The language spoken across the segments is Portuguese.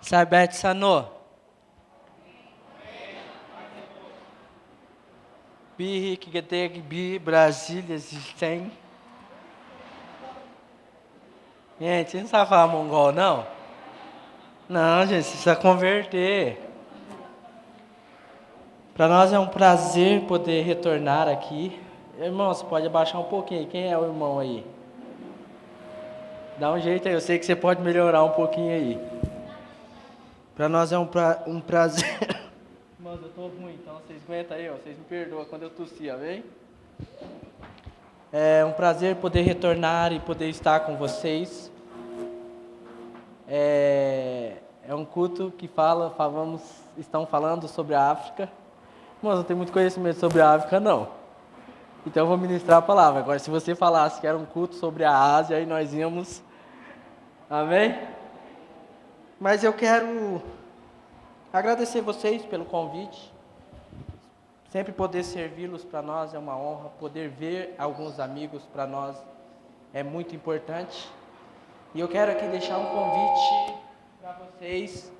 Sabete Sanô. Birrik Gedeg Bi Brasília existem. Gente, não sabe falar mongol, não? Não, gente, você precisa converter. Para nós é um prazer poder retornar aqui. Irmão, você pode abaixar um pouquinho. Quem é o irmão aí? Dá um jeito aí, eu sei que você pode melhorar um pouquinho aí. Para nós é um prazer. Irmãos, eu tô ruim, então vocês aguentam aí, ó. Vocês me perdoam quando eu tossia, vem? É um prazer poder retornar e poder estar com vocês. É um culto que estão falando sobre a África. Irmãos, não tenho muito conhecimento sobre a África, não. Então eu vou ministrar a palavra. Agora, se você falasse que era um culto sobre a Ásia, aí nós íamos. Amém? Mas eu quero agradecer vocês pelo convite. Sempre poder servi-los para nós é uma honra. Poder ver alguns amigos para nós é muito importante. E eu quero aqui deixar um convite para vocês,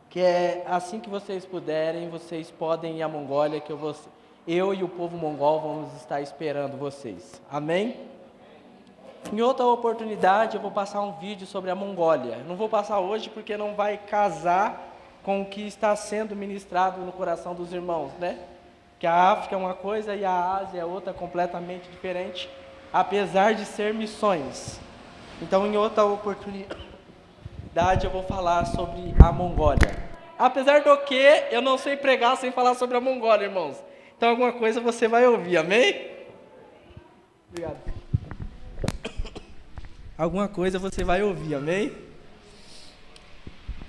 que é assim que vocês puderem, vocês podem ir à Mongólia, que eu e o povo mongol vamos estar esperando vocês. Amém? Em outra oportunidade eu vou passar um vídeo sobre a Mongólia. Não vou passar hoje porque não vai casar com o que está sendo ministrado no coração dos irmãos, né? Que a África é uma coisa e a Ásia é outra completamente diferente, apesar de ser missões. Então, em outra oportunidade, eu vou falar sobre a Mongólia. Apesar do que, eu não sei pregar sem falar sobre a Mongólia, irmãos. Então, alguma coisa você vai ouvir, amém? Obrigado. Alguma coisa você vai ouvir, amém?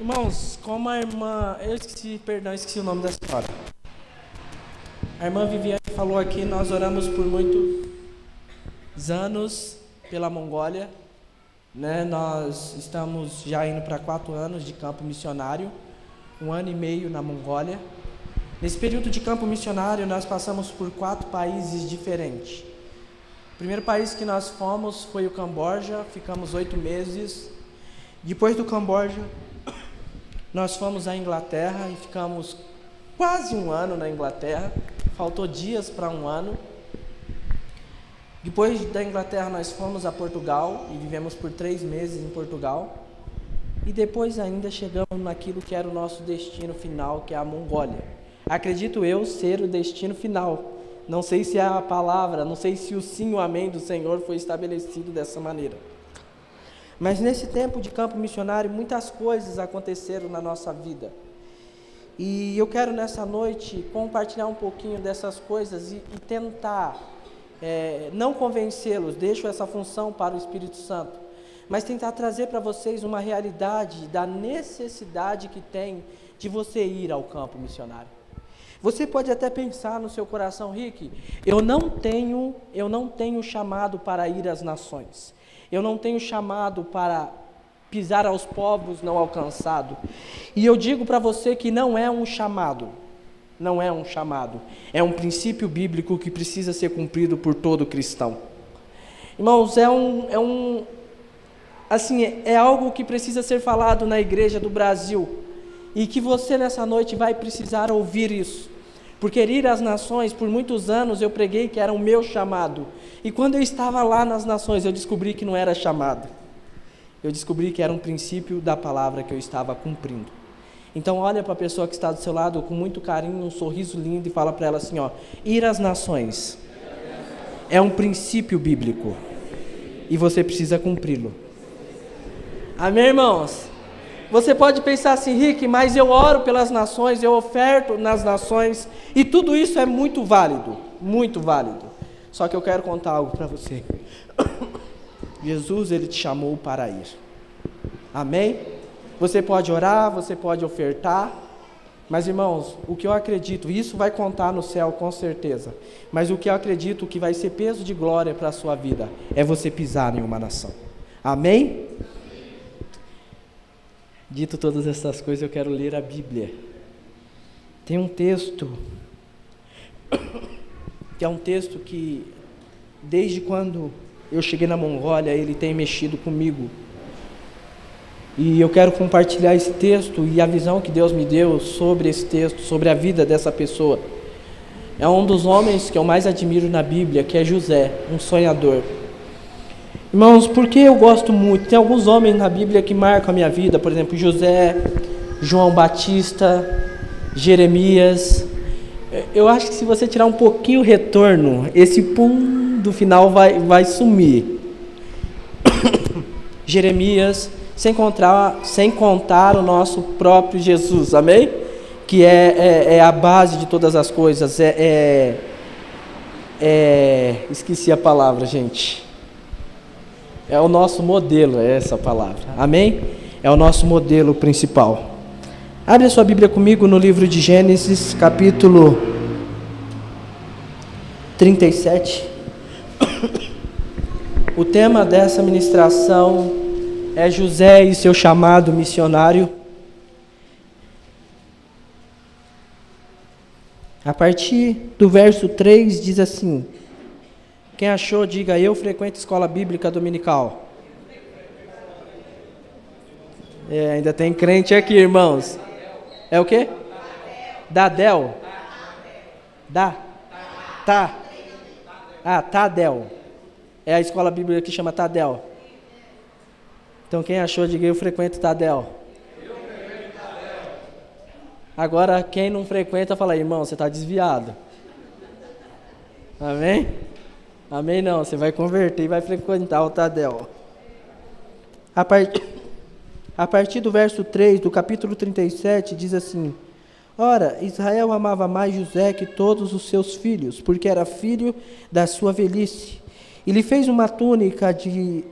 Irmãos, como a irmã... esqueci o nome da senhora. A irmã Viviane falou aqui, nós oramos por muitos anos pela Mongólia. Né? Nós estamos já indo para 4 anos de campo missionário, 1 ano e meio na Mongólia. Nesse período de campo missionário, nós passamos por 4 países diferentes. O primeiro país que nós fomos foi o Camboja, ficamos 8 meses. Depois do Camboja, nós fomos à Inglaterra e ficamos quase 1 ano na Inglaterra, faltou dias para 1 ano. Depois da Inglaterra nós fomos a Portugal e vivemos por 3 meses em Portugal. E depois ainda chegamos naquilo que era o nosso destino final, que é a Mongólia. Acredito eu ser o destino final. Não sei se é a palavra, não sei se o sim e o amém do Senhor foi estabelecido dessa maneira. Mas nesse tempo de campo missionário, muitas coisas aconteceram na nossa vida. E eu quero nessa noite compartilhar um pouquinho dessas coisas e tentar... não convencê-los, deixo essa função para o Espírito Santo, mas tentar trazer para vocês uma realidade da necessidade que tem de você ir ao campo missionário. Você pode até pensar no seu coração, Rick, eu não tenho chamado para ir às nações, eu não tenho chamado para pisar aos povos não alcançados, e eu digo para você que não é um chamado. Não é um chamado, é um princípio bíblico que precisa ser cumprido por todo cristão. Irmãos, é algo que precisa ser falado na igreja do Brasil, e que você nessa noite vai precisar ouvir isso, porque ir às nações, por muitos anos eu preguei que era o meu chamado, e quando eu estava lá nas nações eu descobri que não era chamado, eu descobri que era um princípio da palavra que eu estava cumprindo. Então olha para a pessoa que está do seu lado com muito carinho, um sorriso lindo e fala para ela assim, ó, ir às nações é um princípio bíblico e você precisa cumpri-lo. Amém, irmãos? Você pode pensar assim, Rick, mas eu oro pelas nações, eu oferto nas nações e tudo isso é muito válido, muito válido. Só que eu quero contar algo para você. Jesus, ele te chamou para ir. Amém? Você pode orar, você pode ofertar, mas irmãos, o que eu acredito, isso vai contar no céu com certeza, mas o que eu acredito que vai ser peso de glória para a sua vida, é você pisar em uma nação. Amém? Dito todas essas coisas, eu quero ler a Bíblia. Tem um texto, que é um texto que, desde quando eu cheguei na Mongólia, ele tem mexido comigo. E eu quero compartilhar esse texto e a visão que Deus me deu sobre esse texto, sobre a vida dessa pessoa. É um dos homens que eu mais admiro na Bíblia, que é José, um sonhador. Irmãos, por que eu gosto muito? Tem alguns homens na Bíblia que marcam a minha vida, por exemplo, José, João Batista, Jeremias. Eu acho que se você tirar um pouquinho o retorno, esse pum do final vai sumir. Jeremias, sem contar o nosso próprio Jesus, amém? Que é a base de todas as coisas, esqueci a palavra, gente. É o nosso modelo, é essa palavra, amém? É o nosso modelo principal. Abre a sua Bíblia comigo no livro de Gênesis, capítulo 37. O tema dessa ministração é José e seu chamado missionário. A partir do verso 3 diz assim: quem achou, diga: eu frequento escola bíblica dominical. Ainda tem crente aqui, irmãos. É o quê? Dadel. Tadel. É a escola bíblica que chama Tadel. Então quem achou, diga: eu frequento Tadel. Agora quem não frequenta, fala: irmão, você está desviado. Amém? Amém não, você vai converter e vai frequentar o Tadel. A partir do verso 3 do capítulo 37 diz assim: ora, Israel amava mais José que todos os seus filhos, porque era filho da sua velhice. E lhe fez uma túnica de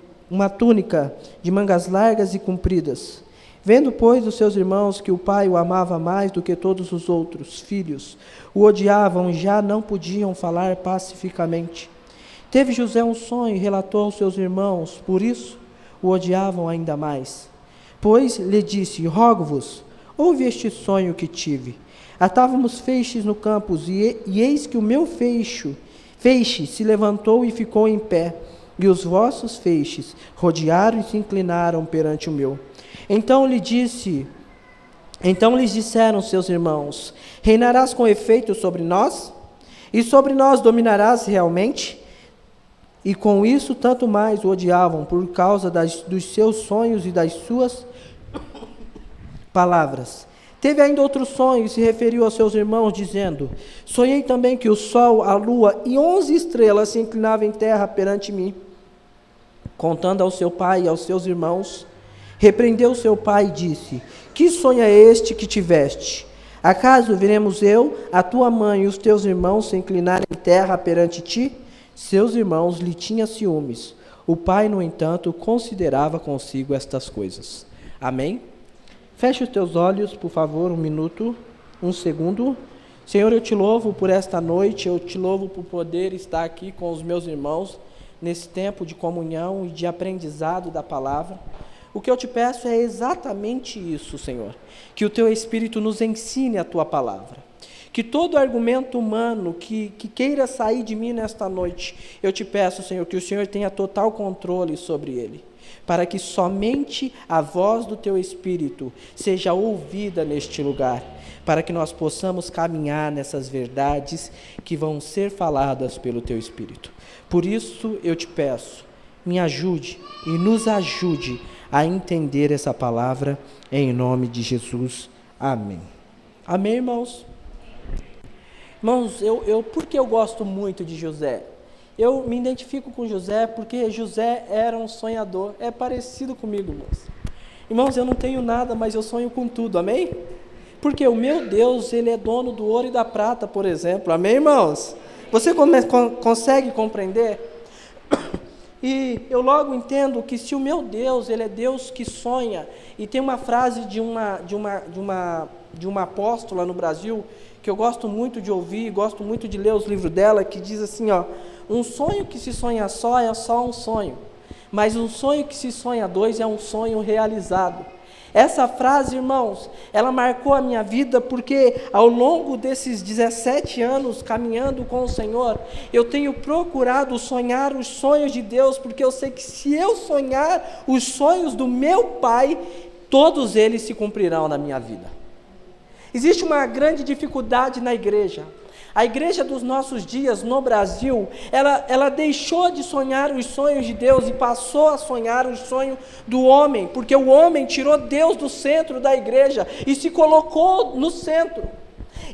mangas largas e compridas. Vendo, pois, os seus irmãos que o pai o amava mais do que todos os outros filhos, o odiavam e já não podiam falar pacificamente. Teve José um sonho e relatou aos seus irmãos, por isso o odiavam ainda mais. Pois lhe disse: rogo-vos, ouve este sonho que tive. Atávamos feixes no campo, e eis que o meu feixe se levantou e ficou em pé, e os vossos feixes rodearam e se inclinaram perante o meu. Então lhes disseram seus irmãos: reinarás com efeito sobre nós? E sobre nós dominarás realmente? E com isso tanto mais o odiavam, por causa dos seus sonhos e das suas palavras. Teve ainda outro sonho e se referiu aos seus irmãos, dizendo: sonhei também que o sol, a lua e 11 estrelas se inclinavam em terra perante mim. Contando ao seu pai e aos seus irmãos, repreendeu seu pai e disse: que sonho é este que tiveste? Acaso veremos eu, a tua mãe e os teus irmãos se inclinarem em terra perante ti? Seus irmãos lhe tinham ciúmes. O pai, no entanto, considerava consigo estas coisas. Amém? Feche os teus olhos, por favor, um segundo. Senhor, eu te louvo por esta noite, eu te louvo por poder estar aqui com os meus irmãos, nesse tempo de comunhão e de aprendizado da palavra. O que eu te peço é exatamente isso, Senhor, que o teu Espírito nos ensine a tua palavra. Que todo argumento humano que queira sair de mim nesta noite, eu te peço, Senhor, que o Senhor tenha total controle sobre ele, para que somente a voz do teu Espírito seja ouvida neste lugar, para que nós possamos caminhar nessas verdades que vão ser faladas pelo teu Espírito. Por isso eu te peço, me ajude e nos ajude a entender essa palavra, em nome de Jesus. Amém. Amém, irmãos? Irmãos, por que eu gosto muito de José? Eu me identifico com José porque José era um sonhador. É parecido comigo, irmãos. Irmãos, eu não tenho nada, mas eu sonho com tudo, amém? Porque o meu Deus, Ele é dono do ouro e da prata, por exemplo. Amém, irmãos? Você consegue compreender? E eu logo entendo que se o meu Deus, Ele é Deus que sonha, e tem uma frase de uma apóstola no Brasil, que eu gosto muito de ouvir, gosto muito de ler os livros dela, que diz assim, um sonho que se sonha só é só um sonho, mas um sonho que se sonha dois é um sonho realizado. Essa frase, irmãos, ela marcou a minha vida porque ao longo desses 17 anos caminhando com o Senhor, eu tenho procurado sonhar os sonhos de Deus, porque eu sei que se eu sonhar os sonhos do meu Pai, todos eles se cumprirão na minha vida. Existe uma grande dificuldade na igreja. A igreja dos nossos dias no Brasil, ela deixou de sonhar os sonhos de Deus e passou a sonhar o sonho do homem, porque o homem tirou Deus do centro da igreja e se colocou no centro.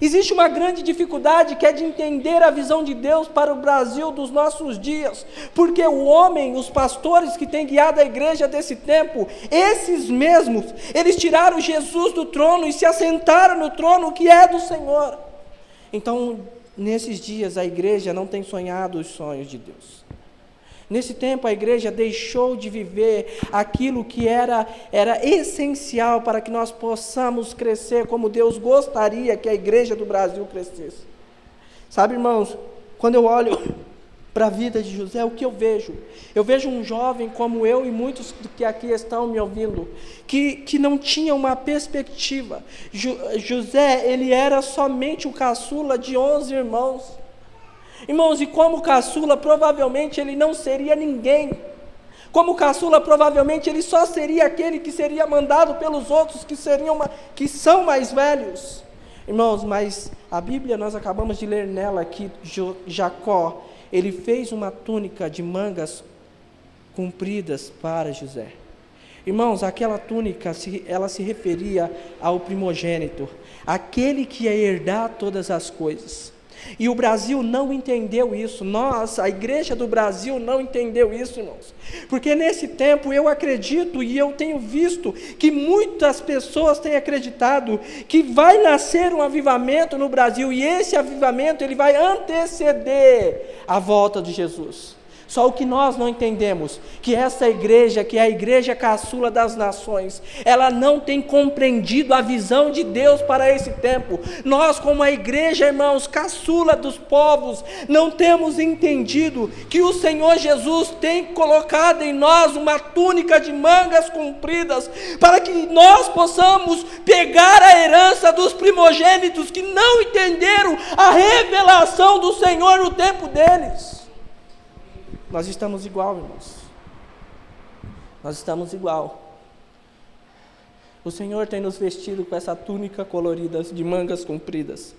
Existe uma grande dificuldade que é de entender a visão de Deus para o Brasil dos nossos dias, porque o homem, os pastores que têm guiado a igreja desse tempo, esses mesmos, eles tiraram Jesus do trono e se assentaram no trono que é do Senhor. Então, nesses dias, a igreja não tem sonhado os sonhos de Deus. Nesse tempo, a igreja deixou de viver aquilo que era essencial para que nós possamos crescer como Deus gostaria que a igreja do Brasil crescesse. Sabe, irmãos, quando eu olho para a vida de José, o que eu vejo? Eu vejo um jovem como eu e muitos que aqui estão me ouvindo, que não tinha uma perspectiva. José, ele era somente o caçula de 11 irmãos. Irmãos, e como caçula, provavelmente ele não seria ninguém. Como caçula, provavelmente ele só seria aquele que seria mandado pelos outros que são mais velhos. Irmãos, mas a Bíblia, nós acabamos de ler nela que Jacó, ele fez uma túnica de mangas compridas para José. Irmãos, aquela túnica, ela se referia ao primogênito, aquele que ia herdar todas as coisas. E o Brasil não entendeu isso. A igreja do Brasil não entendeu isso, irmãos. Porque nesse tempo eu acredito e eu tenho visto que muitas pessoas têm acreditado que vai nascer um avivamento no Brasil e esse avivamento ele vai anteceder a volta de Jesus. Só o que nós não entendemos, que essa igreja, que é a igreja caçula das nações, ela não tem compreendido a visão de Deus para esse tempo. Nós, como a igreja, irmãos, caçula dos povos, não temos entendido que o Senhor Jesus tem colocado em nós uma túnica de mangas compridas, para que nós possamos pegar a herança dos primogênitos que não entenderam a revelação do Senhor no tempo deles. Nós estamos igual, irmãos. Nós estamos igual. O Senhor tem nos vestido com essa túnica colorida de mangas compridas.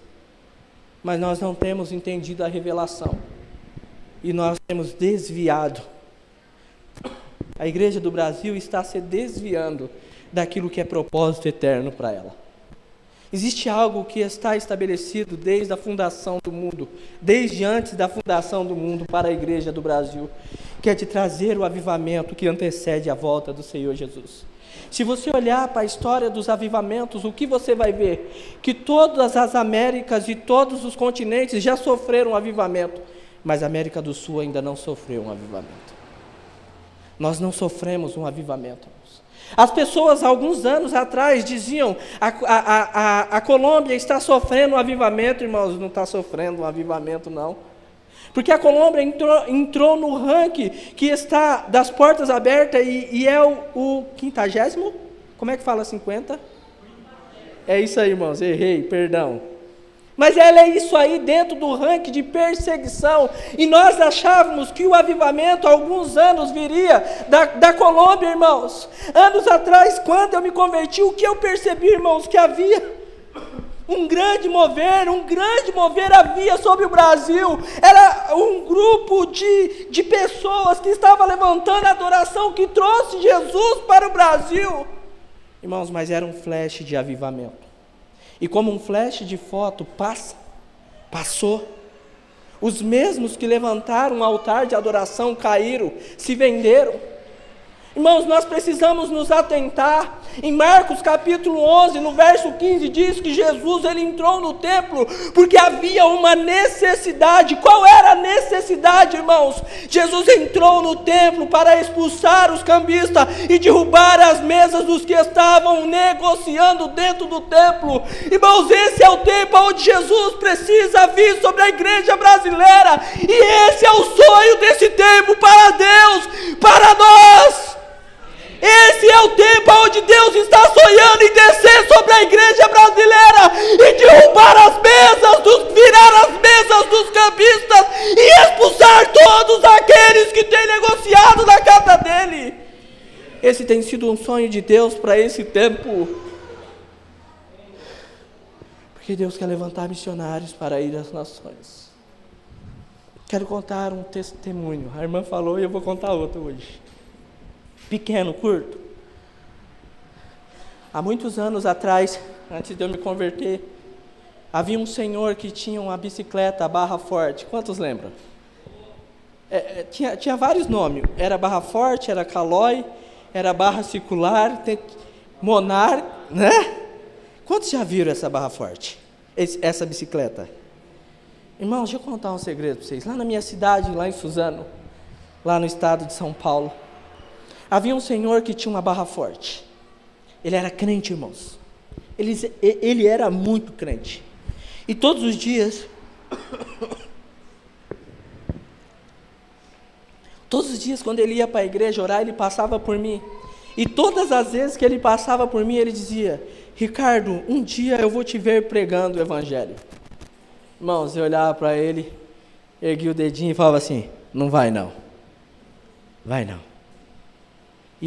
Mas nós não temos entendido a revelação. E nós temos desviado. A igreja do Brasil está se desviando daquilo que é propósito eterno para ela. Existe algo que está estabelecido desde a fundação do mundo, desde antes da fundação do mundo para a igreja do Brasil, que é de trazer o avivamento que antecede a volta do Senhor Jesus. Se você olhar para a história dos avivamentos, o que você vai ver? Que todas as Américas e todos os continentes já sofreram um avivamento, mas a América do Sul ainda não sofreu um avivamento. Nós não sofremos um avivamento. As pessoas, alguns anos atrás, diziam, a Colômbia está sofrendo um avivamento. Irmãos, não está sofrendo um avivamento, não. Porque a Colômbia entrou no ranking que está das portas abertas e é o 50º? Como é que fala 50? É isso aí, irmãos, errei, perdão. Mas ela é isso aí dentro do ranking de perseguição. E nós achávamos que o avivamento, há alguns anos, viria da Colômbia, irmãos. Anos atrás, quando eu me converti, o que eu percebi, irmãos? Que havia um grande mover havia sobre o Brasil. Era um grupo de pessoas que estava levantando a adoração que trouxe Jesus para o Brasil. Irmãos, mas era um flash de avivamento. E como um flash de foto passou. Os mesmos que levantaram um altar de adoração caíram, se venderam. Irmãos, nós precisamos nos atentar. Em Marcos capítulo 11, no verso 15, diz que Jesus ele entrou no templo porque havia uma necessidade. Qual era a necessidade, irmãos? Jesus entrou no templo para expulsar os cambistas e derrubar as mesas dos que estavam negociando dentro do templo. Irmãos, esse é o tempo onde Jesus precisa vir sobre a igreja brasileira. E esse é o sonho desse tempo para Deus, para nós. Esse é o tempo onde Deus está sonhando em descer sobre a igreja brasileira e derrubar as mesas, virar as mesas dos cambistas e expulsar todos aqueles que têm negociado na casa dele. Esse tem sido um sonho de Deus para esse tempo. Porque Deus quer levantar missionários para ir às nações. Quero contar um testemunho. A irmã falou e eu vou contar outro hoje. Pequeno, curto. Há muitos anos atrás, antes de eu me converter, havia um senhor que tinha uma bicicleta Barra Forte. Quantos lembram? Tinha vários nomes. Era Barra Forte, era Caloi, era Barra Circular, Monarch, né? Quantos já viram essa Barra Forte? Essa bicicleta? Irmãos, deixa eu contar um segredo para vocês. Lá na minha cidade, lá em Suzano, lá no estado de São Paulo, havia um senhor que tinha uma Barra Forte. Ele era crente, irmãos. Ele era muito crente. E todos os dias, quando ele ia para a igreja orar, ele passava por mim. E todas as vezes que ele passava por mim, ele dizia: Ricardo, um dia eu vou te ver pregando o evangelho. Irmãos, eu olhava para ele, erguia o dedinho e falava assim: não vai não. Vai não.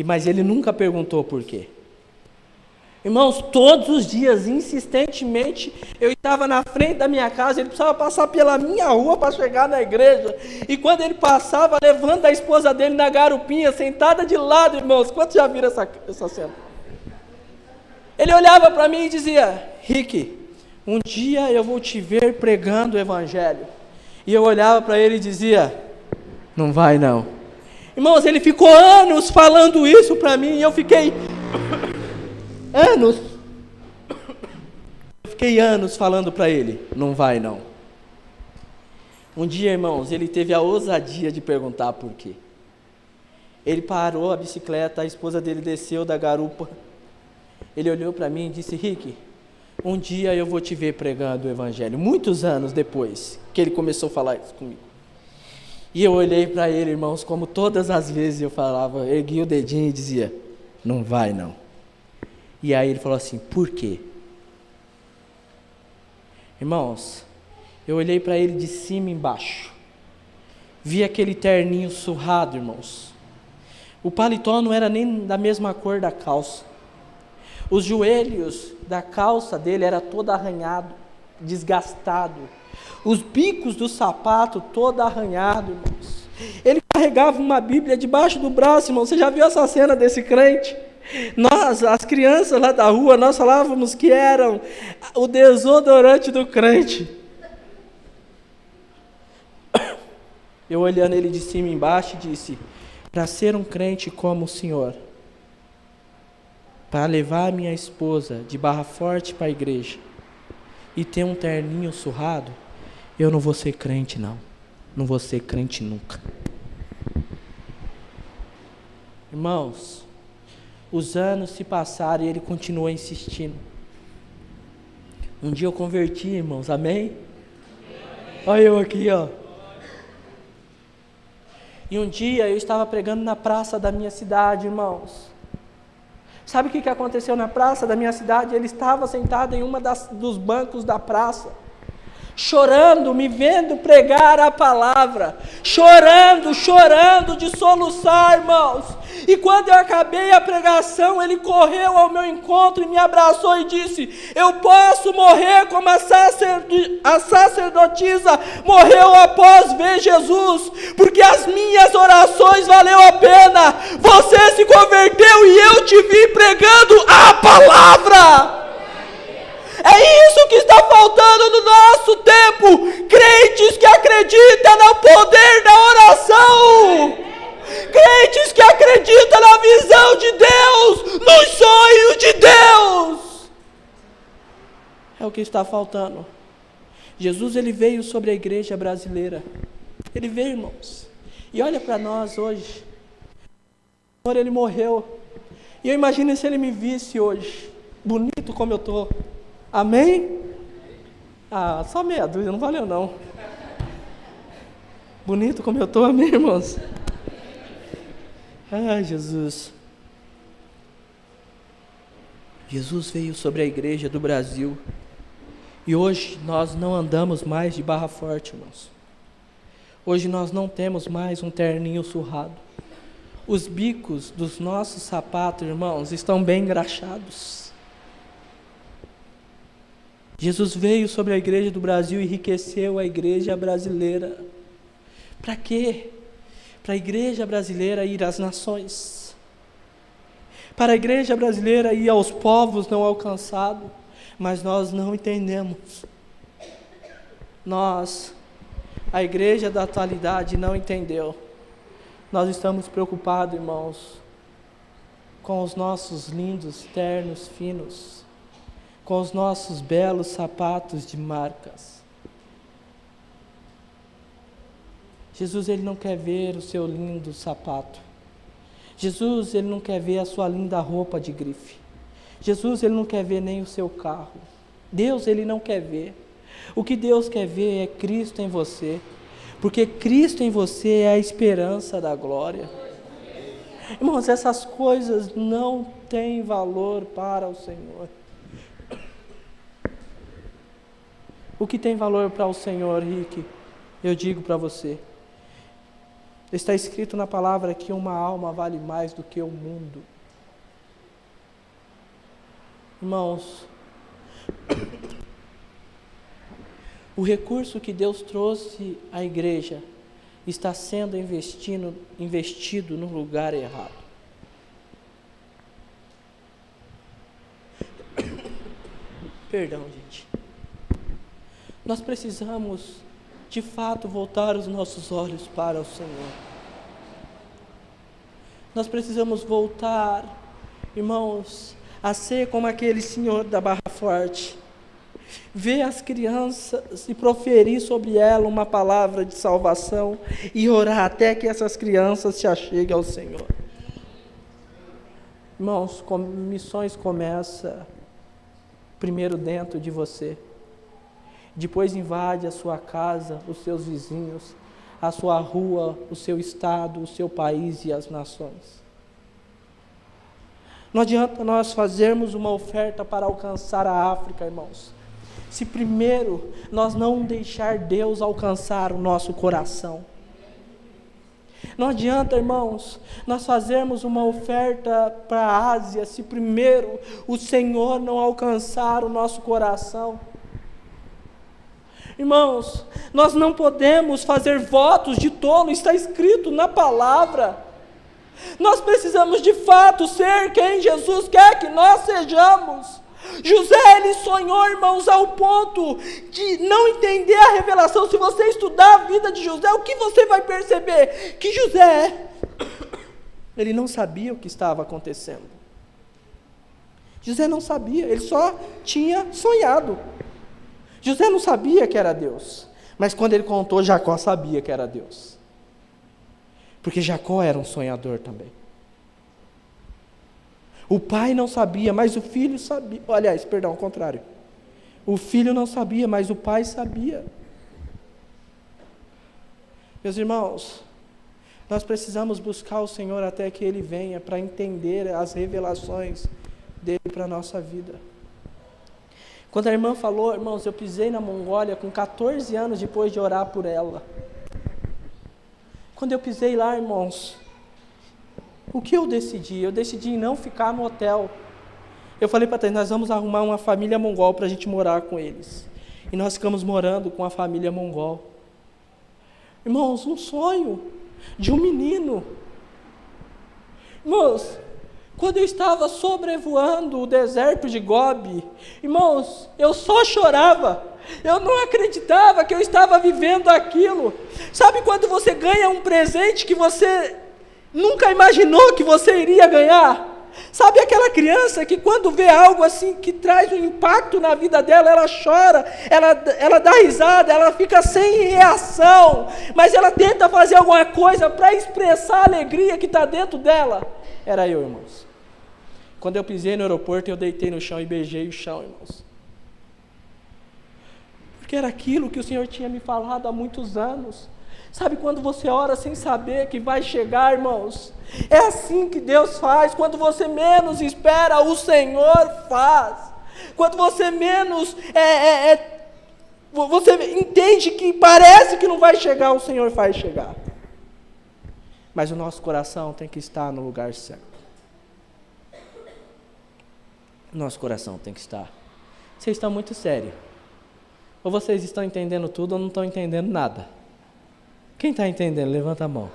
Mas ele nunca perguntou por quê. Irmãos, todos os dias, insistentemente, eu estava na frente da minha casa, ele precisava passar pela minha rua para chegar na igreja. E quando ele passava, levando a esposa dele na garupinha, sentada de lado, irmãos. Quantos já viram essa cena? Ele olhava para mim e dizia: Rick, um dia eu vou te ver pregando o evangelho. E eu olhava para ele e dizia: não vai não. Irmãos, ele ficou anos falando isso para mim, e eu fiquei anos falando para ele: não vai não. Um dia, irmãos, ele teve a ousadia de perguntar por quê. Ele parou a bicicleta, a esposa dele desceu da garupa. Ele olhou para mim e disse: Rick, um dia eu vou te ver pregando o evangelho. Muitos anos depois que ele começou a falar isso comigo. E eu olhei para ele, irmãos, como todas as vezes eu falava, erguia o dedinho e dizia: não vai não. E aí ele falou assim: por quê? Irmãos, eu olhei para ele de cima embaixo. Vi aquele terninho surrado, irmãos. O paletó não era nem da mesma cor da calça. Os joelhos da calça dele era todo arranhado, desgastado. Os bicos do sapato todo arranhado, irmãos. Ele carregava uma Bíblia debaixo do braço, irmão. Você já viu essa cena desse crente? Nós, as crianças lá da rua, nós falávamos que eram o desodorante do crente. Eu olhando ele de cima e embaixo disse: para ser um crente como o senhor, para levar a minha esposa de Barra Forte para a igreja e ter um terninho surrado, eu não vou ser crente não. Não vou ser crente nunca. Irmãos, os anos se passaram e ele continuou insistindo. Um dia eu converti, irmãos, amém? Olha eu aqui, ó. E um dia eu estava pregando na praça da minha cidade, irmãos. Sabe o que aconteceu na praça da minha cidade? Ele estava sentado em dos bancos da praça, chorando, me vendo pregar a palavra, chorando de soluçar, irmãos. E quando eu acabei a pregação, ele correu ao meu encontro e me abraçou e disse: eu posso morrer como a sacerdotisa morreu após ver Jesus, porque as minhas orações valeu a pena. Você se converteu e eu te vi pregando a palavra. É isso que está faltando no nosso tempo. Crentes que acreditam no poder da oração. Crentes que acreditam na visão de Deus, nos sonhos de Deus. É o que está faltando. Jesus, ele veio sobre a igreja brasileira. Ele veio, irmãos. E olha para nós hoje. O Senhor, ele morreu. E eu imagino se ele me visse hoje, bonito como eu estou. Amém? Ah, só meia dúzia, não valeu não. Bonito como eu estou, amém, irmãos? Ai, Jesus. Jesus veio sobre a igreja do Brasil. E hoje nós não andamos mais de Barra Forte, irmãos. Hoje nós não temos mais um terninho surrado. Os bicos dos nossos sapatos, irmãos, estão bem engraxados. Jesus veio sobre a igreja do Brasil e enriqueceu a igreja brasileira. Para quê? Para a igreja brasileira ir às nações. Para a igreja brasileira ir aos povos não alcançados. Mas nós não entendemos. A igreja da atualidade não entendeu. Nós estamos preocupados, irmãos, com os nossos lindos ternos finos, com os nossos belos sapatos de marcas. Jesus, Ele não quer ver o seu lindo sapato. Jesus, Ele não quer ver a sua linda roupa de grife. Jesus, Ele não quer ver nem o seu carro. Deus, Ele não quer ver. O que Deus quer ver é Cristo em você. Porque Cristo em você é a esperança da glória. Irmãos, essas coisas não têm valor para o Senhor. O que tem valor para o Senhor, Rick? Eu digo para você. Está escrito na palavra que uma alma vale mais do que o mundo. Irmãos, o recurso que Deus trouxe à igreja está sendo investido no lugar errado. Perdão, gente. Nós precisamos, de fato, voltar os nossos olhos para o Senhor. Nós precisamos voltar, irmãos, a ser como aquele senhor da Barra Forte. Ver as crianças e proferir sobre ela uma palavra de salvação e orar até que essas crianças se acheguem ao Senhor. Irmãos, missões começa primeiro dentro de você. Depois invade a sua casa, os seus vizinhos, a sua rua, o seu estado, o seu país e as nações. Não adianta nós fazermos uma oferta para alcançar a África, irmãos, se primeiro nós não deixar Deus alcançar o nosso coração. Não adianta, irmãos, nós fazermos uma oferta para a Ásia, se primeiro o Senhor não alcançar o nosso coração. Irmãos, nós não podemos fazer votos de tolo, está escrito na palavra. Nós precisamos de fato ser quem Jesus quer que nós sejamos. José, ele sonhou, irmãos, ao ponto de não entender a revelação. Se você estudar a vida de José, o que você vai perceber? Que José, ele não sabia o que estava acontecendo. José não sabia, ele só tinha sonhado. José não sabia que era Deus, mas quando ele contou, Jacó sabia que era Deus. Porque Jacó era um sonhador também. O pai não sabia, mas o filho sabia. Aliás, perdão, ao contrário. O filho não sabia, mas o pai sabia. Meus irmãos, nós precisamos buscar o Senhor até que Ele venha para entender as revelações dele para a nossa vida. Quando a irmã falou, irmãos, eu pisei na Mongólia com 14 anos depois de orar por ela. Quando eu pisei lá, irmãos, o que eu decidi? Eu decidi não ficar no hotel. Eu falei para eles, nós vamos arrumar uma família mongol para a gente morar com eles. E nós ficamos morando com a família mongol. Irmãos, um sonho de um menino. Irmãos, quando eu estava sobrevoando o deserto de Gobi, irmãos, eu só chorava. Eu não acreditava que eu estava vivendo aquilo. Sabe quando você ganha um presente que você nunca imaginou que você iria ganhar? Sabe aquela criança que quando vê algo assim que traz um impacto na vida dela, ela chora, ela dá risada, ela fica sem reação, mas ela tenta fazer alguma coisa para expressar a alegria que está dentro dela? Era eu, irmãos. Quando eu pisei no aeroporto, eu deitei no chão e beijei o chão, irmãos. Porque era aquilo que o Senhor tinha me falado há muitos anos. Sabe quando você ora sem saber que vai chegar, irmãos? É assim que Deus faz. Quando você menos espera, o Senhor faz. Quando você menos você entende que parece que não vai chegar, o Senhor faz chegar. mas o nosso coração tem que estar no lugar certo. Nosso coração tem que estar. Vocês estão muito sérios. Ou vocês estão entendendo tudo ou não estão entendendo nada. Quem está entendendo? Levanta a mão.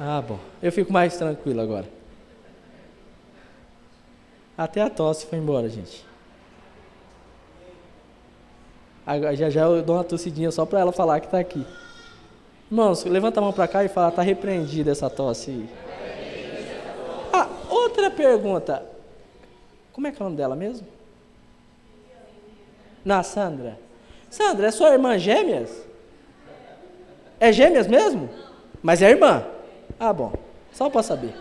Ah, bom. Eu fico mais tranquilo agora. Até a tosse foi embora, gente. Agora, já eu dou uma tossidinha só para ela falar que está aqui. Irmãos, levanta a mão para cá e fala, está repreendida essa tosse aí. Ah, outra pergunta. Como é que é o nome dela mesmo? Não, Sandra. Sandra, é sua irmã gêmeas? É gêmeas mesmo? Mas é irmã? Ah, bom. Só para saber.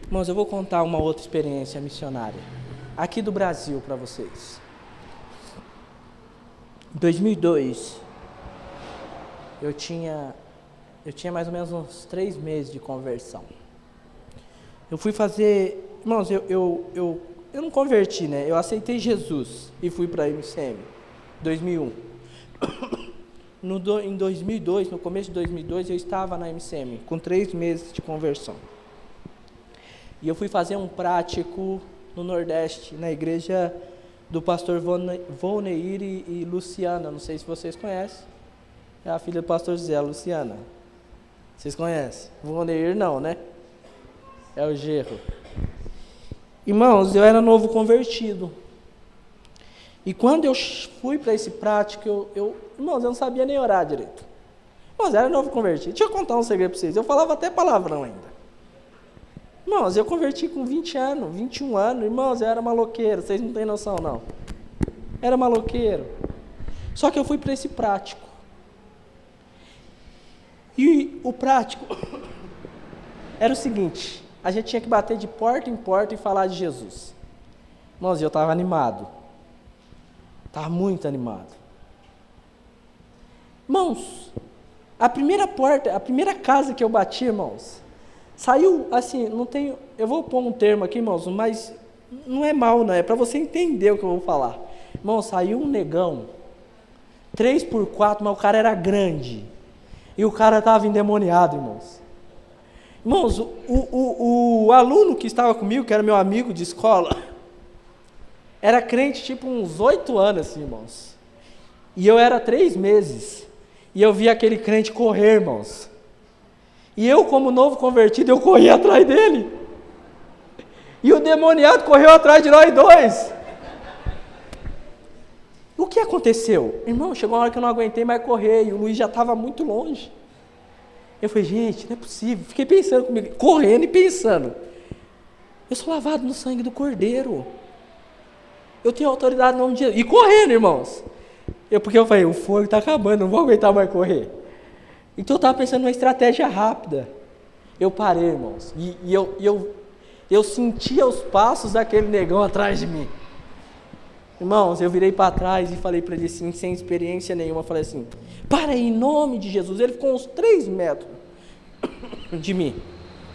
Irmãos, eu vou contar uma outra experiência missionária. Aqui do Brasil para vocês. Em 2002, eu tinha mais ou menos uns 3 meses de conversão. Eu fui fazer... Irmãos, eu não converti, né? Eu aceitei Jesus e fui para a MCM, 2001. Em 2002, no começo de 2002, eu estava na MCM, com 3 meses de conversão. E eu fui fazer um prático no Nordeste, na igreja do pastor Volneir e Luciana. Não sei se vocês conhecem. É a filha do pastor Zé, Luciana. Vocês conhecem? Volneir não, né? É o genro. Irmãos, eu era novo convertido. E quando eu fui para esse prático, irmãos, eu não sabia nem orar direito. Irmãos, eu era novo convertido. Deixa eu contar um segredo para vocês. Eu falava até palavrão ainda. Irmãos, eu converti com 20 anos, 21 anos. Irmãos, eu era maloqueiro. Vocês não têm noção, não. Era maloqueiro. Só que eu fui para esse prático. E o prático era o seguinte: a gente tinha que bater de porta em porta e falar de Jesus. Irmãos, eu estava animado. Estava muito animado. Irmãos, a primeira casa que eu bati, irmãos, saiu assim, não tenho... Eu vou pôr um termo aqui, irmãos, mas não é mal, não. É para você entender o que eu vou falar. Irmãos, saiu um negão, 3x4, mas o cara era grande. E o cara estava endemoniado, irmãos. Irmãos, o aluno que estava comigo, que era meu amigo de escola, era crente tipo uns 8 anos, assim, irmãos. E eu era 3 meses. E eu vi aquele crente correr, irmãos. E eu, como novo convertido, eu corri atrás dele. E o demoniado correu atrás de nós dois. O que aconteceu? Irmão, chegou uma hora que eu não aguentei mais correr. E o Luiz já estava muito longe. Eu falei, gente, não é possível. Fiquei pensando comigo, correndo e pensando. Eu sou lavado no sangue do Cordeiro. Eu tenho autoridade no nome de Jesus. E correndo, irmãos. Porque eu falei, o fogo está acabando, não vou aguentar mais correr. Então eu estava pensando numa estratégia rápida. Eu parei, irmãos. E eu sentia os passos daquele negão atrás de mim. Irmãos, eu virei para trás e falei para ele assim, sem experiência nenhuma, eu falei assim, para aí, em nome de Jesus. Ele ficou uns 3 metros de mim.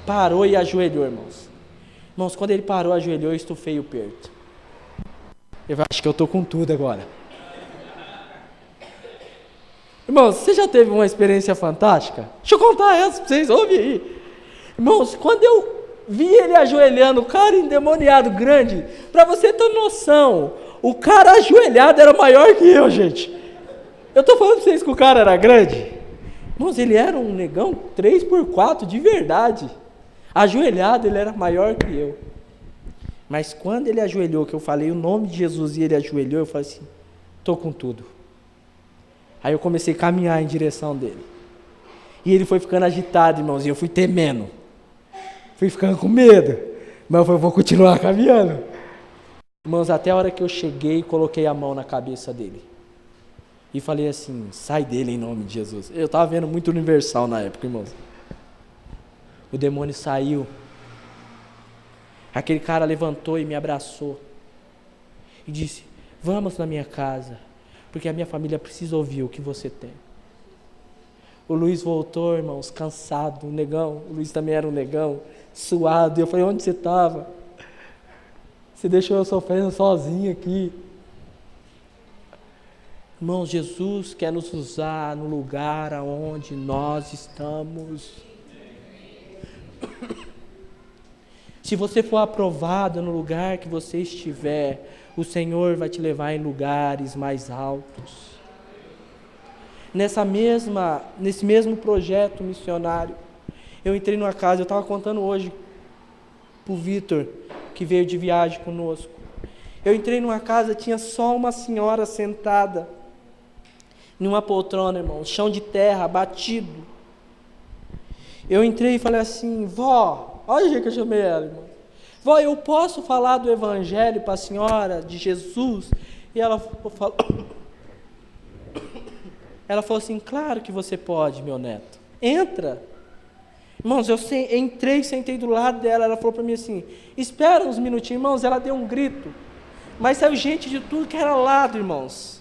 Parou e ajoelhou, irmãos. Irmãos, quando ele parou, ajoelhou, eu estufei o peito. Eu acho que eu estou com tudo agora. Irmãos, você já teve uma experiência fantástica? Deixa eu contar essa para vocês, ouve aí. Irmãos, quando eu vi ele ajoelhando, o cara endemoniado, grande, para você ter noção, o cara ajoelhado era maior que eu, gente. Eu estou falando para vocês que o cara era grande. Irmãos, ele era um negão 3x4 de verdade. Ajoelhado, ele era maior que eu. Mas quando ele ajoelhou, que eu falei o nome de Jesus e ele ajoelhou, eu falei assim, estou com tudo. Aí eu comecei a caminhar em direção dele. E ele foi ficando agitado, irmãos, e eu fui temendo. Fui ficando com medo. Mas eu falei, vou continuar caminhando. Irmãos, até a hora que eu cheguei, coloquei a mão na cabeça dele. E falei assim, sai dele em nome de Jesus. Eu estava vendo muito Universal na época, irmãos. O demônio saiu. Aquele cara levantou e me abraçou. E disse, vamos na minha casa. Porque a minha família precisa ouvir o que você tem. O Luiz voltou, irmãos, cansado, um negão. O Luiz também era um negão, suado. E eu falei, onde você estava? Você deixou eu sofrendo sozinho aqui. Irmão, Jesus quer nos usar no lugar aonde nós estamos. Se você for aprovado no lugar que você estiver, o Senhor vai te levar em lugares mais altos. Nesse mesmo projeto missionário, eu entrei numa casa, eu estava contando hoje para o Vitor, que veio de viagem conosco. Eu entrei numa casa, tinha só uma senhora sentada, numa poltrona, irmão, chão de terra, batido. Eu entrei e falei assim: vó, olha o jeito que eu chamei ela, irmão. Vó, eu posso falar do evangelho para a senhora, de Jesus? E ela falou assim: claro que você pode, meu neto. Entra. Irmãos, eu entrei, sentei do lado dela, ela falou para mim assim: espera uns minutinhos. Irmãos, ela deu um grito, mas saiu gente de tudo que era lado, irmãos.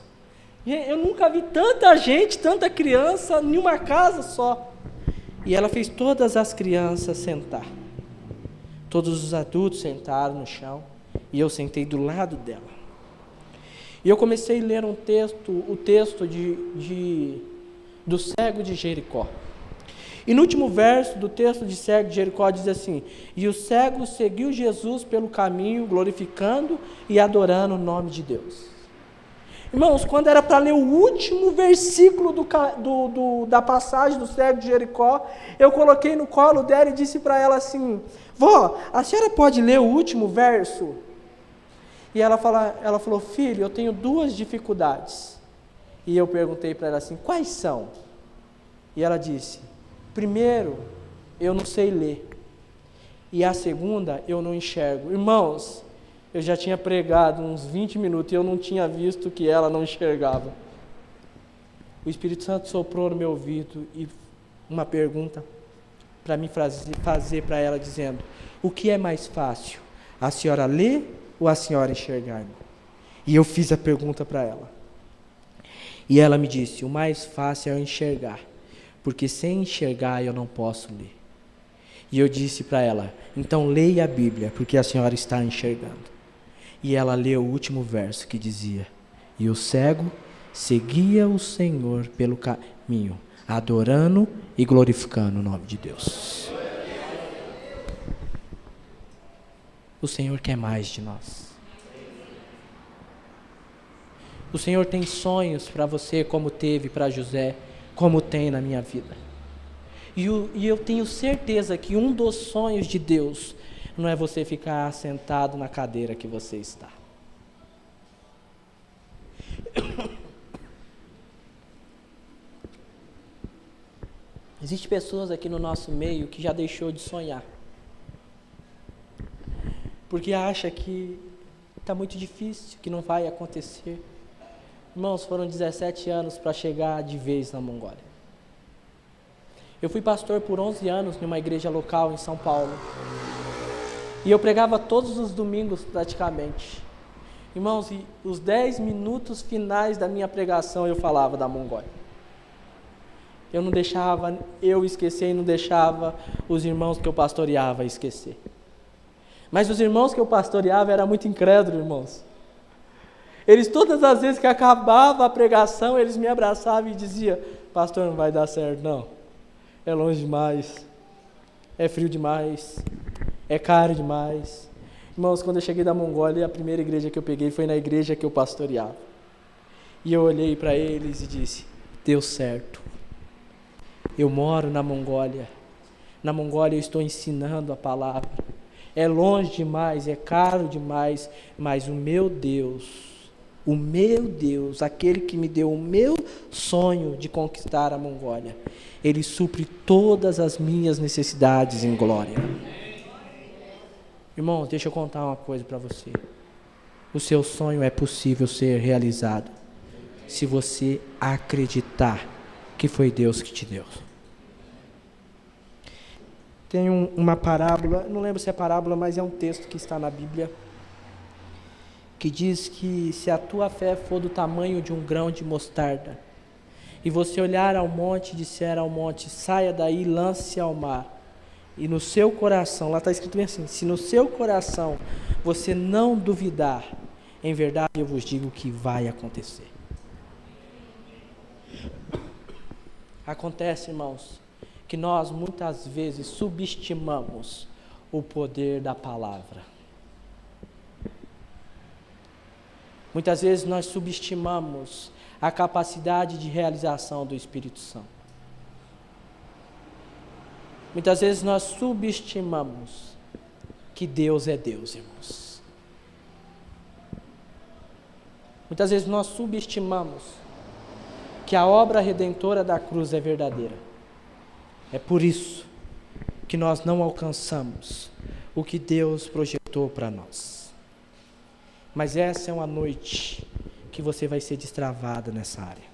Eu nunca vi tanta gente, tanta criança em uma casa só. E ela fez todas as crianças sentar. Todos os adultos sentaram no chão, e eu sentei do lado dela. E eu comecei a ler o texto do cego de Jericó. E no último verso do texto de cego de Jericó diz assim: e o cego seguiu Jesus pelo caminho, glorificando e adorando o nome de Deus. Irmãos, quando era para ler o último versículo da passagem do cego de Jericó, eu coloquei no colo dela e disse para ela assim: vó, a senhora pode ler o último verso? E ela falou: filho, eu tenho 2 dificuldades. E eu perguntei para ela assim: quais são? E ela disse: primeiro, eu não sei ler. E a segunda, eu não enxergo. Irmãos, eu já tinha pregado uns 20 minutos e eu não tinha visto que ela não enxergava. O Espírito Santo soprou no meu ouvido e uma pergunta para mim fazer para ela, dizendo: o que é mais fácil, a senhora ler ou a senhora enxergar? E eu fiz a pergunta para ela. E ela me disse: o mais fácil é eu enxergar, porque sem enxergar eu não posso ler. E eu disse para ela: então leia a Bíblia, porque a senhora está enxergando. E ela leu o último verso que dizia: e o cego seguia o Senhor pelo caminho, adorando e glorificando o nome de Deus. O Senhor quer mais de nós. O Senhor tem sonhos para você, como teve para José, como tem na minha vida. E eu tenho certeza que um dos sonhos de Deus não é você ficar sentado na cadeira que você está. Existem pessoas aqui no nosso meio que já deixou de sonhar, porque acha que está muito difícil, que não vai acontecer. Irmãos, foram 17 anos para chegar de vez na Mongólia. Eu fui pastor por 11 anos numa igreja local em São Paulo. E eu pregava todos os domingos praticamente. Irmãos, e os 10 minutos finais da minha pregação eu falava da Mongólia. Eu não deixava eu esquecer e não deixava os irmãos que eu pastoreava esquecer. Mas os irmãos que eu pastoreava eram muito incrédulos, irmãos. Eles, todas as vezes que acabava a pregação, eles me abraçavam e diziam: pastor, não vai dar certo não. É longe demais. É frio demais. É caro demais. Irmãos, quando eu cheguei da Mongólia, a primeira igreja que eu peguei foi na igreja que eu pastoreava. E eu olhei para eles e disse: deu certo. Eu moro na Mongólia. Na Mongólia eu estou ensinando a palavra. É longe demais, é caro demais, mas o meu Deus, aquele que me deu o meu sonho de conquistar a Mongólia, Ele supre todas as minhas necessidades em glória. Irmão, deixa eu contar uma coisa para você. O seu sonho é possível ser realizado se você acreditar que foi Deus que te deu. Tem uma parábola, não lembro se é parábola, mas é um texto que está na Bíblia, que diz que se a tua fé for do tamanho de um grão de mostarda, e você olhar ao monte e disser ao monte: saia daí, lance-se ao mar, e no seu coração, lá está escrito bem assim, se no seu coração você não duvidar, em verdade eu vos digo que vai acontecer. Acontece, irmãos, que nós muitas vezes subestimamos o poder da palavra. Muitas vezes nós subestimamos a capacidade de realização do Espírito Santo. Muitas vezes nós subestimamos que Deus é Deus, irmãos. Muitas vezes nós subestimamos que a obra redentora da cruz é verdadeira. É por isso que nós não alcançamos o que Deus projetou para nós. Mas essa é uma noite que você vai ser destravado nessa área.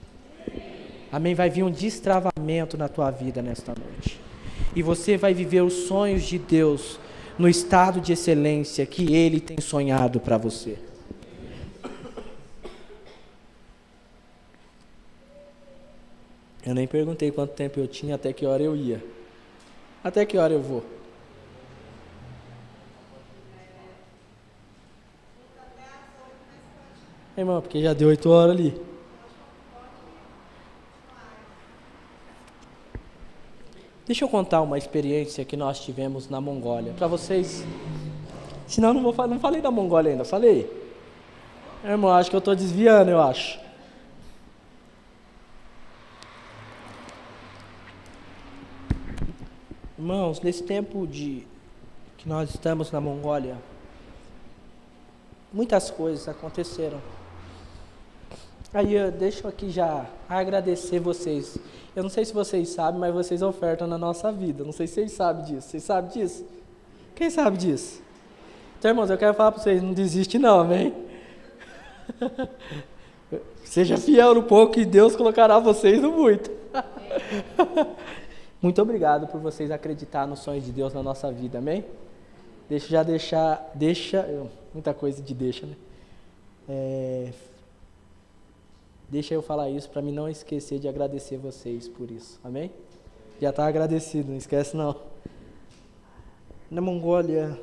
Amém? Vai vir um destravamento na tua vida nesta noite. E você vai viver os sonhos de Deus no estado de excelência que Ele tem sonhado para você. Eu nem perguntei quanto tempo eu tinha, até que hora eu ia. Até que hora eu vou? Irmão, porque já deu 8 horas ali. Deixa eu contar uma experiência que nós tivemos na Mongólia. Para vocês. Senão não falei da Mongólia ainda, falei? Irmão, acho que eu estou desviando, eu acho. Irmãos, nesse tempo que nós estamos na Mongólia, muitas coisas aconteceram. Aí eu deixo aqui já agradecer vocês. Eu não sei se vocês sabem, mas vocês ofertam na nossa vida. Não sei se vocês sabem disso. Vocês sabem disso? Quem sabe disso? Então, irmãos, eu quero falar para vocês, não desiste não, amém? Seja fiel no pouco e Deus colocará vocês no muito. Muito obrigado por vocês acreditar nos sonhos de Deus na nossa vida, amém? Muita coisa de deixa, né? Deixa eu falar isso para mim não esquecer de agradecer vocês por isso, amém? Já está agradecido, não esquece não. Na Mongólia,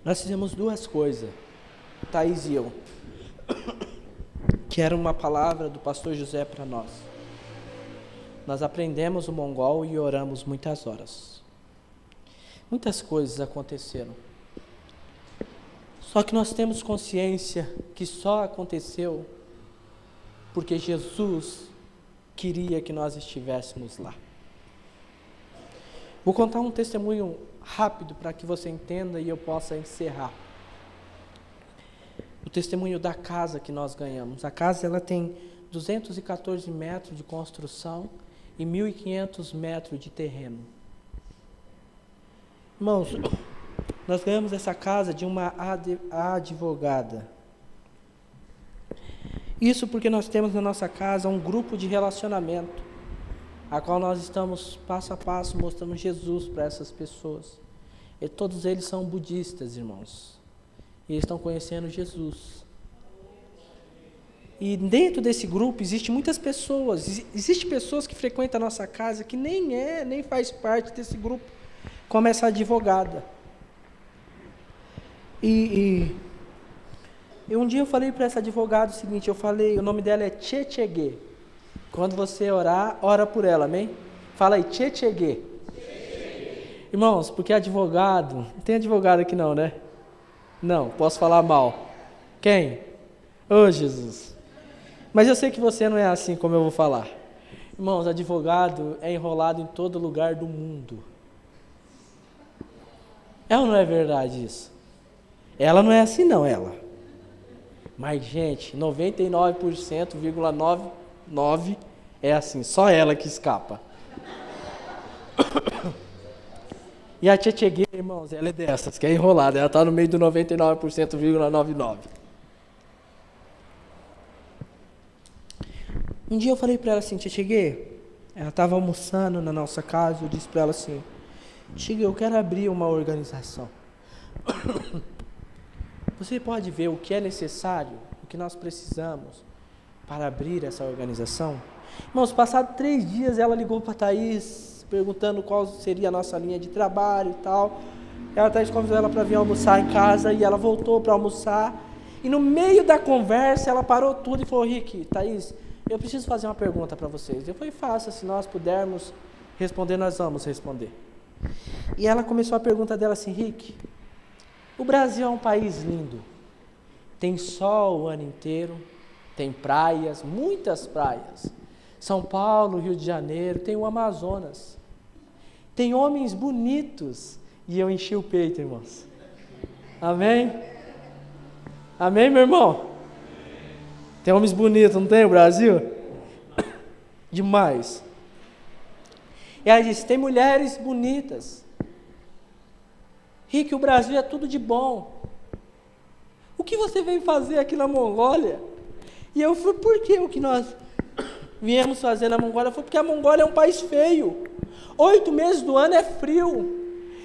nós fizemos 2 coisas, Thaís e eu, que era uma palavra do pastor José para nós. Nós aprendemos o mongol e oramos muitas horas. Muitas coisas aconteceram. Só que nós temos consciência que só aconteceu porque Jesus queria que nós estivéssemos lá. Vou contar um testemunho rápido para que você entenda e eu possa encerrar. O testemunho da casa que nós ganhamos. A casa ela tem 214 metros de construção e 1.500 metros de terreno. Irmãos, nós ganhamos essa casa de uma advogada. Isso porque nós temos na nossa casa um grupo de relacionamento, a qual nós estamos passo a passo mostrando Jesus para essas pessoas. E todos eles são budistas, irmãos. E eles estão conhecendo Jesus. E dentro desse grupo existem muitas pessoas. Existem pessoas que frequentam a nossa casa que nem faz parte desse grupo, como essa advogada. E um dia eu falei para essa advogada o seguinte, o nome dela é Tchê. Quando você orar, ora por ela, amém? Fala aí, Tchê. Irmãos, porque advogado, não tem advogado aqui não, né? Não, posso falar mal. Quem? Ô Jesus. Mas eu sei que você não é assim como eu vou falar. Irmãos, advogado é enrolado em todo lugar do mundo. É ou não é verdade isso? Ela não é assim não, ela. Mas, gente, 99,99% é assim, só ela que escapa. E a Tchê, irmãos, ela é dessas, que é enrolada, ela está no meio do 99,99%. Um dia eu falei para ela assim, Tchê, ela estava almoçando na nossa casa, eu disse para ela assim, Tchê, eu quero abrir uma organização. Você pode ver o que é necessário, o que nós precisamos para abrir essa organização? Irmãos, passados 3 dias, ela ligou para a Thaís, perguntando qual seria a nossa linha de trabalho e tal. A Thaís convidou ela para vir almoçar em casa e ela voltou para almoçar. E no meio da conversa, ela parou tudo e falou, Rick, Thaís, Eu preciso fazer uma pergunta para vocês. Eu falei, faça, se nós pudermos responder, nós vamos responder. E ela começou a pergunta dela assim, Rick, o Brasil é um país lindo. Tem sol o ano inteiro, tem praias, muitas praias. São Paulo, Rio de Janeiro, tem o Amazonas. Tem homens bonitos. E eu enchi o peito, irmãos. Amém? Amém, meu irmão? Tem homens bonitos, não tem o Brasil? Demais. E ela disse, tem mulheres bonitas. Rick, o Brasil é tudo de bom. O que você veio fazer aqui na Mongólia? E eu fui, por que o que nós viemos fazer na Mongólia? Foi porque a Mongólia é um país feio. 8 meses do ano é frio.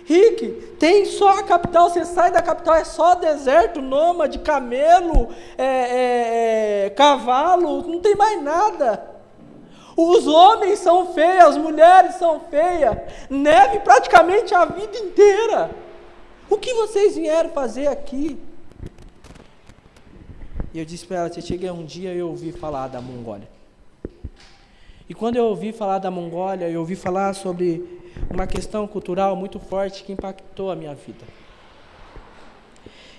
Rick, tem só a capital, você sai da capital, é só deserto, nômade, camelo, cavalo, não tem mais nada. Os homens são feios, as mulheres são feias, neve praticamente a vida inteira. O que vocês vieram fazer aqui? E eu disse para ela, cheguei um dia e eu ouvi falar da Mongólia. E quando eu ouvi falar da Mongólia, eu ouvi falar sobre uma questão cultural muito forte que impactou a minha vida.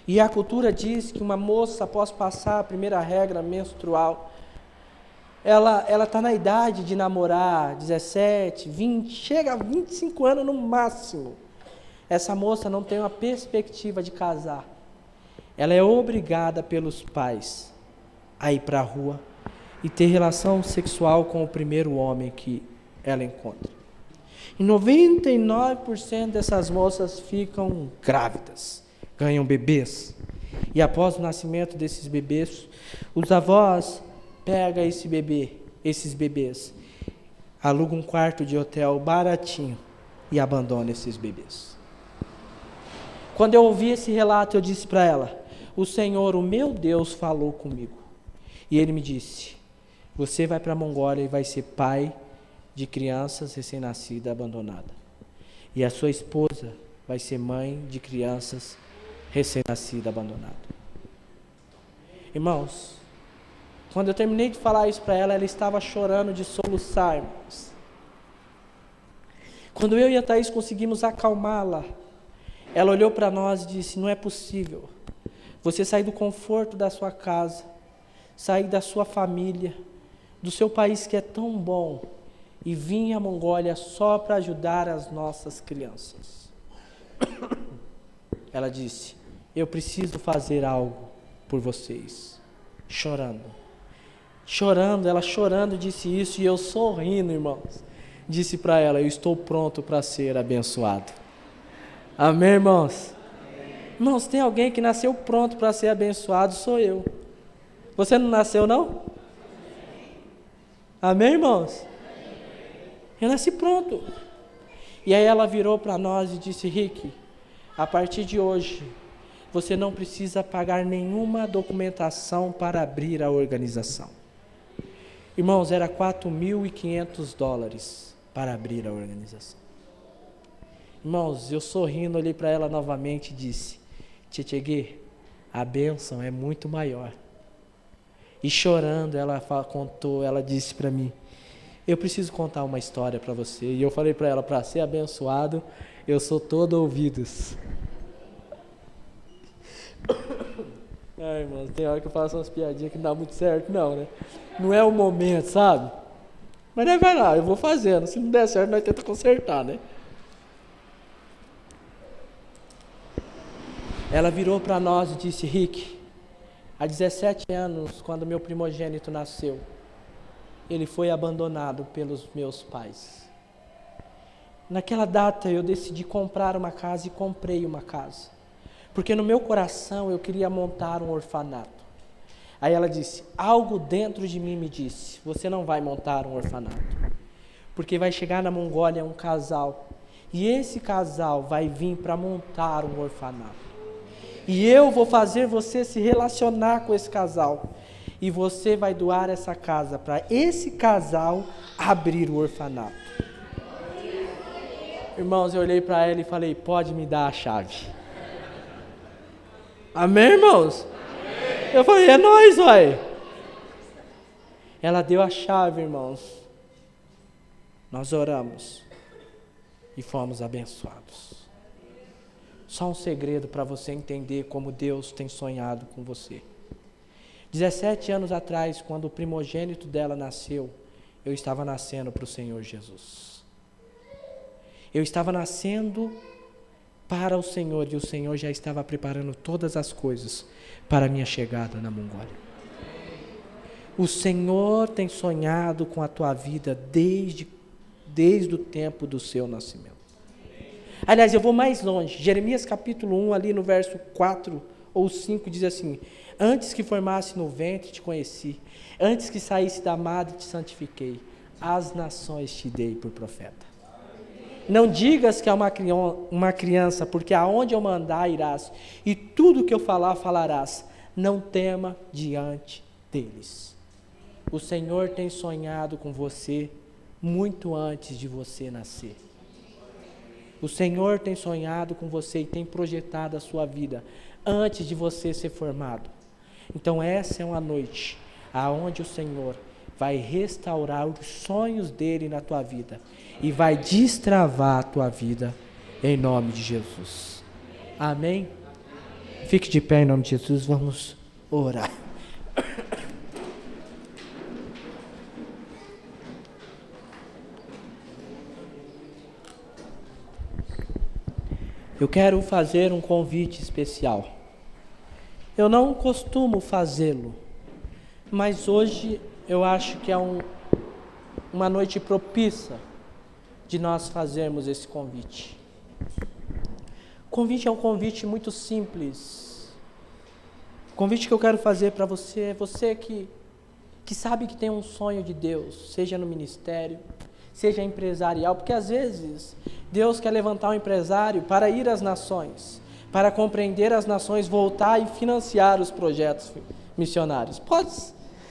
E a cultura diz que uma moça, após passar a primeira regra menstrual, ela está na idade de namorar, 17, 20, chega a 25 anos no máximo. Essa moça não tem uma perspectiva de casar. Ela é obrigada pelos pais a ir para a rua e ter relação sexual com o primeiro homem que ela encontra. E 99% dessas moças ficam grávidas, ganham bebês. E após o nascimento desses bebês, os avós pegam esses bebês, alugam um quarto de hotel baratinho e abandonam esses bebês. Quando eu ouvi esse relato, eu disse para ela, o Senhor, o meu Deus, falou comigo. E Ele me disse, você vai para a Mongólia e vai ser pai de crianças recém-nascidas abandonadas. E a sua esposa vai ser mãe de crianças recém-nascidas abandonadas. Irmãos, quando eu terminei de falar isso para ela, ela estava chorando de soluçar, irmãos. Quando eu e a Thaís conseguimos acalmá-la, ela olhou para nós e disse, não é possível você sair do conforto da sua casa, sair da sua família, do seu país que é tão bom, e vir à Mongólia só para ajudar as nossas crianças. Ela disse, eu preciso fazer algo por vocês. Chorando, ela chorando disse isso, e eu sorrindo, irmãos, disse para ela, eu estou pronto para ser abençoado. Amém, irmãos? Irmãos, tem alguém que nasceu pronto para ser abençoado, sou eu. Você não nasceu, não? Amém, irmãos? Eu nasci pronto. E aí ela virou para nós e disse, Rick, a partir de hoje, você não precisa pagar nenhuma documentação para abrir a organização. Irmãos, era $4.500 para abrir a organização. Irmãos, eu sorrindo, olhei para ela novamente e disse, Tchê, a bênção é muito maior. E chorando, ela contou, ela disse para mim, eu preciso contar uma história para você. E eu falei para ela, para ser abençoado, eu sou todo ouvidos. Ai, irmãos, tem hora que eu faço umas piadinhas que não dá muito certo, não, né? Não é o momento, sabe? Mas nós vai lá, eu vou fazendo. Se não der certo, nós tentamos consertar, né? Ela virou para nós e disse, Rick, há 17 anos, quando meu primogênito nasceu, ele foi abandonado pelos meus pais. Naquela data eu decidi comprar uma casa e comprei uma casa. Porque no meu coração eu queria montar um orfanato. Aí ela disse, algo dentro de mim me disse, você não vai montar um orfanato. Porque vai chegar na Mongólia um casal. E esse casal vai vir para montar um orfanato. E eu vou fazer você se relacionar com esse casal. E você vai doar essa casa para esse casal abrir o orfanato. Irmãos, eu olhei para ela e falei, pode me dar a chave. Amém, irmãos? Amém. Eu falei, é nóis, uai. ela deu a chave, irmãos. Nós oramos e fomos abençoados. Só um segredo para você entender como Deus tem sonhado com você. 17 anos atrás, quando o primogênito dela nasceu, eu estava nascendo para o Senhor Jesus. Eu estava nascendo para o Senhor e o Senhor já estava preparando todas as coisas para a minha chegada na Mongólia. O Senhor tem sonhado com a tua vida desde o tempo do seu nascimento. Aliás, eu vou mais longe. Jeremias capítulo 1, ali no verso 4 ou 5, diz assim: antes que formasse no ventre te conheci, antes que saísse da madre te santifiquei, as nações te dei por profeta. Não digas que é uma criança, porque aonde eu mandar irás, e tudo que eu falar, falarás. Não tema diante deles. O Senhor tem sonhado com você muito antes de você nascer. O Senhor tem sonhado com você e tem projetado a sua vida antes de você ser formado. Então essa é uma noite aonde o Senhor vai restaurar os sonhos dele na tua vida e vai destravar a tua vida em nome de Jesus. Amém? Fique de pé em nome de Jesus, vamos orar. Eu quero fazer um convite especial. Eu não costumo fazê-lo, mas hoje eu acho que é uma noite propícia de nós fazermos esse convite. O convite é um convite muito simples. O convite que eu quero fazer para você é você que sabe que tem um sonho de Deus, seja no ministério, seja empresarial, porque às vezes Deus quer levantar um empresário para ir às nações, para compreender as nações, voltar e financiar os projetos missionários. Pode,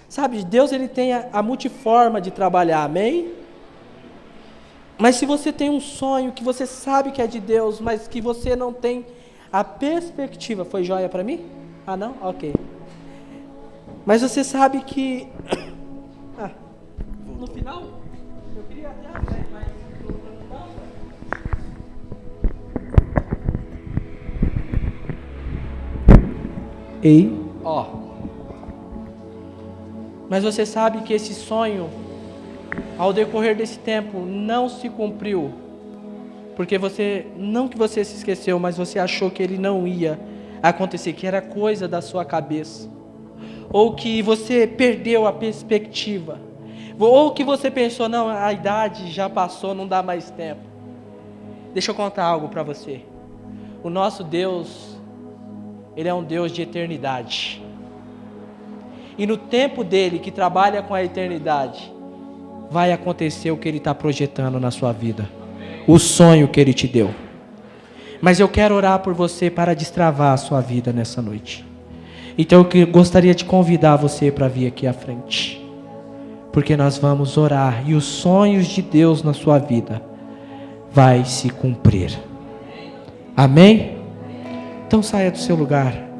sabe, Deus ele tem a multiforma de trabalhar, amém? Mas se você tem um sonho que você sabe que é de Deus, mas que você não tem a perspectiva, foi joia para mim? Ah não? Ok. Mas você sabe que no final eu queria até mas ei, ó. Mas você sabe que esse sonho, ao decorrer desse tempo, não se cumpriu, porque não que você se esqueceu, mas você achou que ele não ia acontecer, que era coisa da sua cabeça, ou que você perdeu a perspectiva, ou que você pensou, não, a idade já passou, não dá mais tempo. Deixa eu contar algo para você. O nosso Deus, Ele é um Deus de eternidade. E no tempo dele, que trabalha com a eternidade, vai acontecer o que Ele está projetando na sua vida. O sonho que Ele te deu. Mas eu quero orar por você para destravar a sua vida nessa noite. Então eu gostaria de convidar você para vir aqui à frente. Porque nós vamos orar e os sonhos de Deus na sua vida vai se cumprir. Amém? Então saia do seu lugar.